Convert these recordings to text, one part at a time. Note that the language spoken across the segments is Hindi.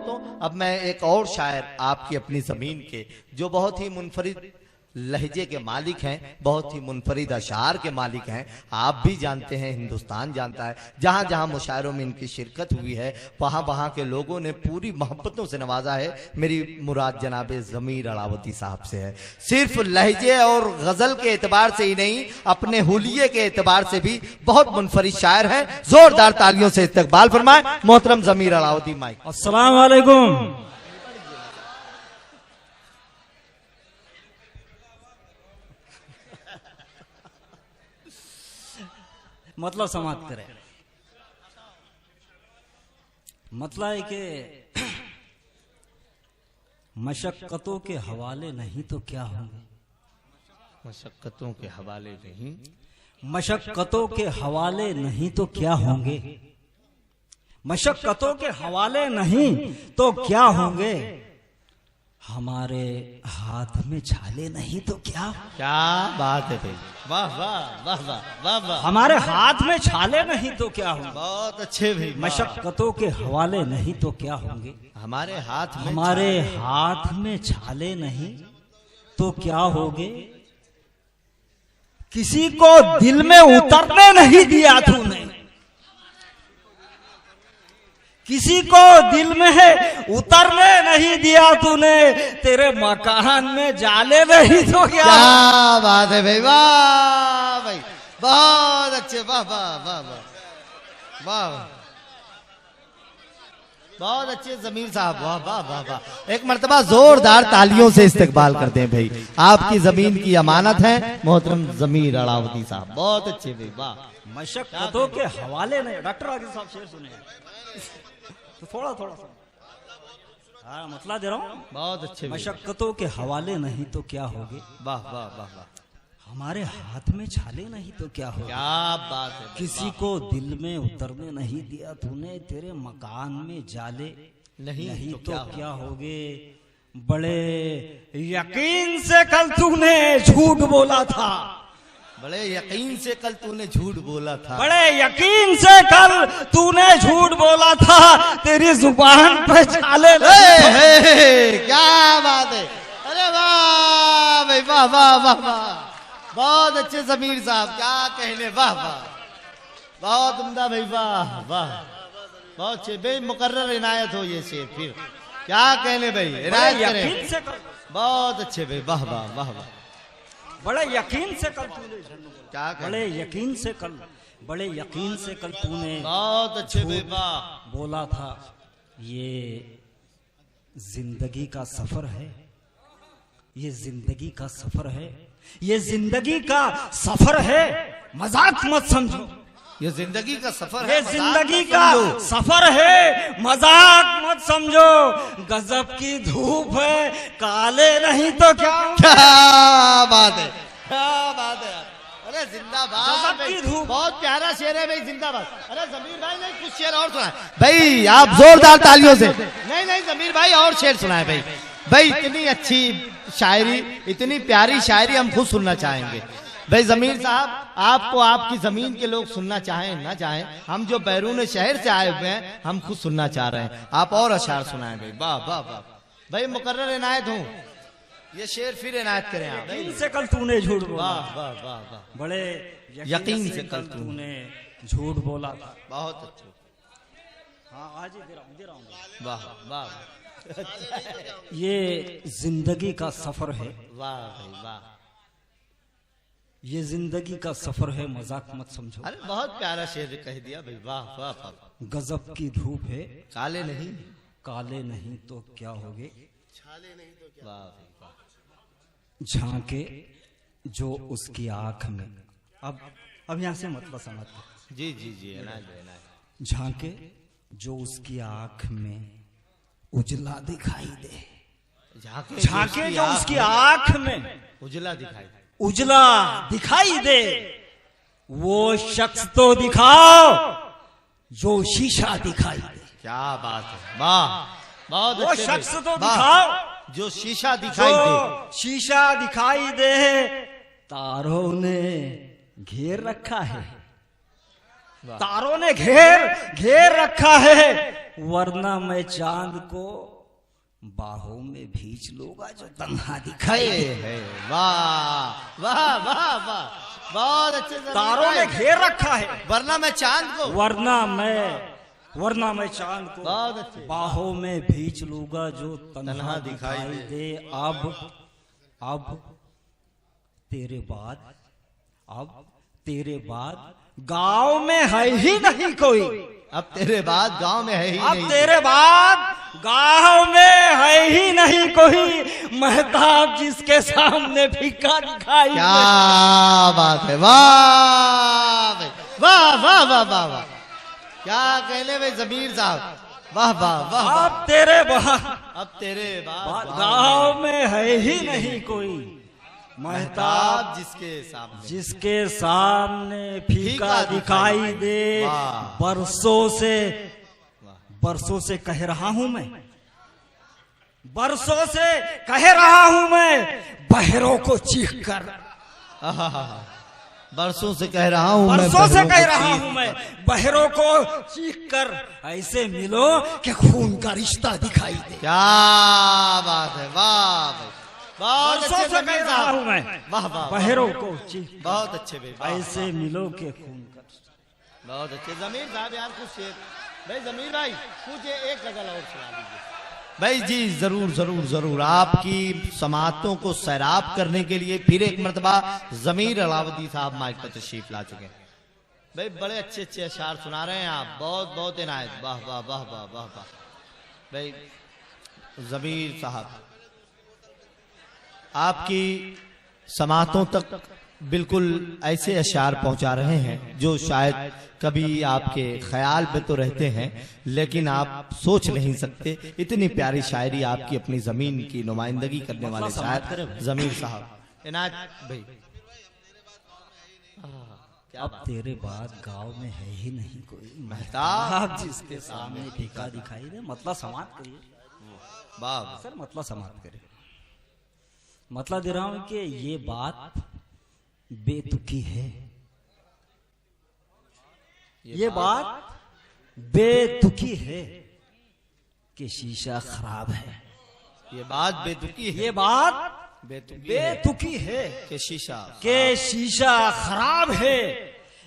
तो अब मैं एक और शायर आपकी अपनी जमीन के, जो बहुत ही मुनफरिद लहजे के मालिक हैं, बहुत ही मुनफरिद अशार के मालिक हैं, आप भी जानते हैं, हिंदुस्तान जानता है, जहां जहां मुशायरों में इनकी शिरकत हुई है वहां वहां के लोगों ने पूरी मोहब्बतों से नवाजा है। मेरी मुराद जनाबे ज़मीर अलावती साहब से है। सिर्फ लहजे और गजल के एतबार से ही नहीं, अपने हुलिये के एतबार से भी बहुत मुनफरिद शायर हैं। जोरदार तालियों से इस्तकबाल फरमाए मोहतरम ज़मीर अलावती माइक। अस्सलाम वालेकुम। मतलब समाप्त करें। मतलब है कि मशक्कतों के हवाले नहीं तो क्या होंगे। मशक्कतों के हवाले नहीं, मशक्कतों के हवाले नहीं तो क्या होंगे। मशक्कतों के हवाले नहीं तो क्या होंगे। हमारे हाथ में छाले नहीं तो क्या। क्या बात है भाई, वाह वाह वाह वाह वाह वाह। हमारे हाथ में छाले नहीं तो क्या होंगे। बहुत अच्छे भाई। मशक्कतों के हवाले नहीं तो क्या होंगे। हमारे हाथ में, हमारे हाथ में छाले नहीं तो क्या होगे। किसी को दिल में उतरने नहीं दिया तूने। किसी को दिल में उतरने नहीं दिया तूने। तेरे मकान में जाले नहीं तो क्या बात है भाई, वाह भाई, बहुत अच्छे, वाह वाह वाह वाह वाह, बहुत अच्छे ज़मीर साहब, वाह वाह वाह वाह। एक मर्तबा जोरदार तालियों से इस्तकबाल करते हैं भाई। आपकी जमीन की अमानत है मोहतरम ज़मीर अलावती साहब, बहुत अच्छे भाई, वाह। मशक्कतों के हवाले नहीं। डॉक्टर आगे साहब शेर सुने तो थोड़ा थोड़ा सा, हाँ मतलब दे रहा हूँ। बहुत अच्छे। मशक्कतों के हवाले नहीं तो क्या होगे। वाह वाह वाह वाह। हमारे हाथ में छाले नहीं तो क्या होगे। क्या बात है। किसी को दिल में उतरने नहीं दिया तूने। तेरे मकान में जाले नहीं तो क्या होगे। बड़े यकीन से कल तूने झूठ बोला था। बड़े यकीन से कल तूने झूठ बोला था। बड़े यकीन से कल तूने झूठ बोला था। तेरी जुबान पे छाले क्या बात है। अरे वाह भाई, वाह वाह वाह वाह, बहुत अच्छे ज़मीर साहब, क्या कहने, वाह वाह, बहुत उम्दा भाई, वाह वाह, बहुत अच्छे भाई। मुकर्रर इनायत हो ये शेर, फिर क्या कहने भाई, इनायत करें। बहुत अच्छे भाई, वाह वाह वाह वाह। बड़े यकीन से कल तूने क्या, बड़े यकीन से कल, बड़े यकीन से कल तूने बहुत अच्छे भाई, वाह बोला था। ये जिंदगी का सफर है, ये जिंदगी का सफर है, ये जिंदगी का सफर है, मजाक मत समझो। ये जिंदगी का सफर है, ये जिंदगी का सफर है, मजाक मत समझो। गजब की धूप है, काले नहीं तो क्या। क्या बात है, क्या बात है। अरे जिंदाबाद, गजब की धूप, बहुत प्यारा शेर है भाई, जिंदाबाद। अरे ज़मीर भाई ने कुछ शेर और सुनाए भाई, आप जोरदार तालियों से। नहीं नहीं ज़मीर भाई और शेर सुनाए भाई। भाई इतनी अच्छी शायरी, इतनी प्यारी शायरी हम खुद सुनना चाहेंगे भाई। ज़मीर साहब, आपको आपकी जमीन के लोग सुनना चाहें ना चाहें, हम जो बैरून शहर से आए हुए हैं हम खुद सुनना चाह रहे हैं। आप और अशार सुनाएं भाई, वाह वाह वाह भाई। मुकर्रर इनायत हूँ, ये शेर फिर इनायत करें आप। यकीन से कल तूने झूठ बोला। वाह वाह वाह वाह। बड़े यकीन से कल तूने झूठ बोला था। बहुत अच्छे, हाँ आज ही दे रहा हूँ। वाह वाह। ये जिंदगी का सफर है, वाह भाई वाह। ये जिंदगी का सफर है, मजाक मत समझो। अरे बहुत प्यारा शेर कह दिया भाई, वाह वाह वाह। गजब की धूप है, काले नहीं, काले नहीं तो क्या होगे। छाले नहीं तो क्या। वाह भाई वाह। झांके जो उसकी आंख में, अब यहां से मतलब समझ। जी जी जी, इनायत। झांके जो उसकी आंख में उजला दिखाई दे। झांके जो उसकी आंख में उजला दिखाई दे, उजला दिखाई दे। वो शख्स तो दिखाओ जो शीशा दिखाई दे। क्या बात है, वाह, बहुत वो अच्छे शख्स भाई। तो वाह, दिखाओ जो शीशा दिखाई दे। जो शीशा दिखाई दे। तारों ने घेर रखा है, तारों ने घेर रखा है, वरना मैं चांद को बाहों में भींच लूंगा जो तन्हा दिखाई है। वाह वाह वाह वाह, बहुत अच्छे से। तारों ने घेर रखा है, वरना मैं चांद को चांद को बहुत अच्छे बाहों में भींच लूंगा जो तन्हा दिखाई दे। अब तेरे बाद गांव में है ही नहीं कोई। अब तेरे बाद गांव में है ही अब नहीं। तेरे बाद गांव में है ही नहीं कोई, महताब जिसके सामने फीका दिखाई। क्या बात है, वाह भाई, वाह वाह वाह वाह वाह, क्या कहने भाई जमीर साहब, वाह वाह वाह। अब तेरे बाद गांव में है ही नहीं कोई, महताब जिसके सामने फीका दिखाई दे। बरसों से कह रहा हूं मैं, बहरों को चीख कर। बरसों से कह रहा हूं मैं, बहरों को चीख कर ऐसे मिलो कि खून का रिश्ता दिखाई दे। क्या बात है, वाह भाई, बहुत अच्छे से कह रहा हूं मैं, वाह वाह, बहरों को चीख, बहुत अच्छे भाई, ऐसे मिलो के खून का। बहुत अच्छे जमीर साहब, यार कुछ शेर भाई, जमीर भाई कुछ एक गजल और सुना दीजिए भाई। जी जरूर जरूर जरूर, आपकी समातों को सैराब करने के लिए फिर एक मर्तबा जमीर अलावदी साहब माइक पर तशरीफ ला चुके हैं भाई। बड़े अच्छे अच्छे अशार सुना रहे हैं आप, बहुत बहुत इनायत, वाह वाह वाह वाह वाह वाह भाई। जमीर साहब आपकी समातों तक बिल्कुल ऐसे अशार पहुंचा रहे हैं जो शायद कभी आपके ख्याल में तो रहते हैं, लेकिन आप सोच नहीं सकते। इतनी प्यारी शायरी आपकी अपनी जमीन की नुमाइंदगी करने वाले शायर जमीर साहब इनायत भाई। अब तेरे बाद गांव में है ही नहीं कोई, महताब जिसके सामने फीका दिखाई दे। मतलब समाप्त करिए वाह सर, मतलब समाप्त करिए। मतलब दे रहा हूं कि ये बात बेतुकी है, ये बात बेतुकी है कि शीशा खराब है। ये बात बेतुकी है, ये बात बेतुकी है कि शीशा खराब है।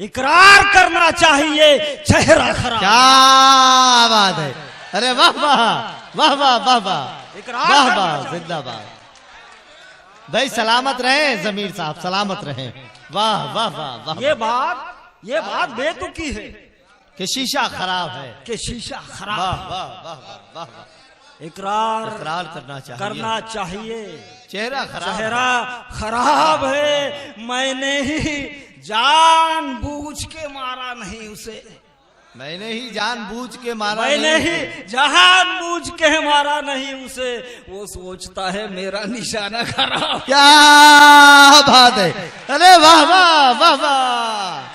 इकरार करना चाहिए चेहरा खराब। क्या बात है, अरे वाह वाह वाह वाह वाह वाह, वाह वाह, जिंदाबाद भाई। सलामत रहे जमीर साहब, सलामत रहे, वाह वाह वाह वाह। ये बात बेतुकी है कि शीशा खराब है, खराब। वाह वाह वाह वाह वाह। इकरार करना चाहिए चेहरा खराब है। मैंने ही जानबूझ के मारा नहीं उसे, मैंने ही जानबूझ के मारा नहीं उसे। वो सोचता है मेरा निशाना खराब। क्या बात है, अरे वाह वाह वाह वाह,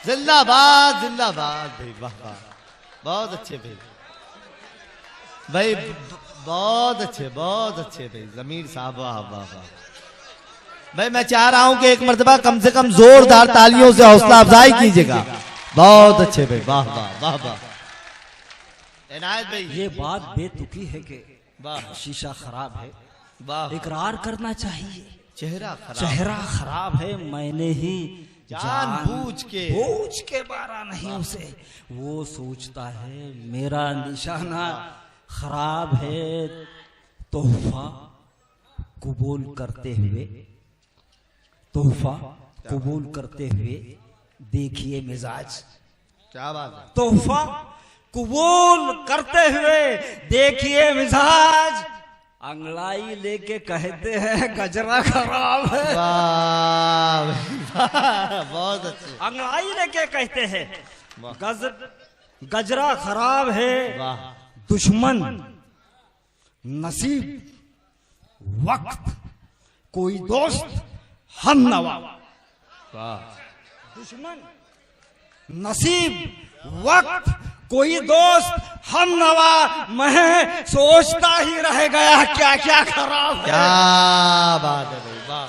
जिंदाबाद जिंदाबाद भाई, वाह वाह, बहुत अच्छे भाई, भाई बहुत अच्छे भाई जमीर साहब, वाह वाह वाह भाई। मैं चाह रहा हूं कि एक मर्तबा कम से कम जोरदार तालियों से हौसला अफजाई कीजिएगा। बहुत अच्छे भाई, वाह वाह वाह वाह। इनायत भाई ये बात बेतुकी है कि शीशा खराब है, वाह। इकरार करना चाहिए चेहरा खराब है। मैंने ही जानबूझ के मारा नहीं उसे। वो सोचता है मेरा निशाना खराब है। तोहफा कबूल करते हुए देखिए मिजाज। क्या बात है, तोहफा कबूल करते हुए देखिए मिजाज। अंगड़ाई लेके कहते हैं गजरा खराब है। बहुत अच्छे। अंगड़ाई लेके कहते हैं गजरा खराब है। दुश्मन नसीब वक्त कोई दोस्त हम नवा। दुश्मन नसीब वक्त कोई दोस्त हम नवा। मैं सोचता ही रह गया क्या क्या खराब है। क्या बात है भाई, वाह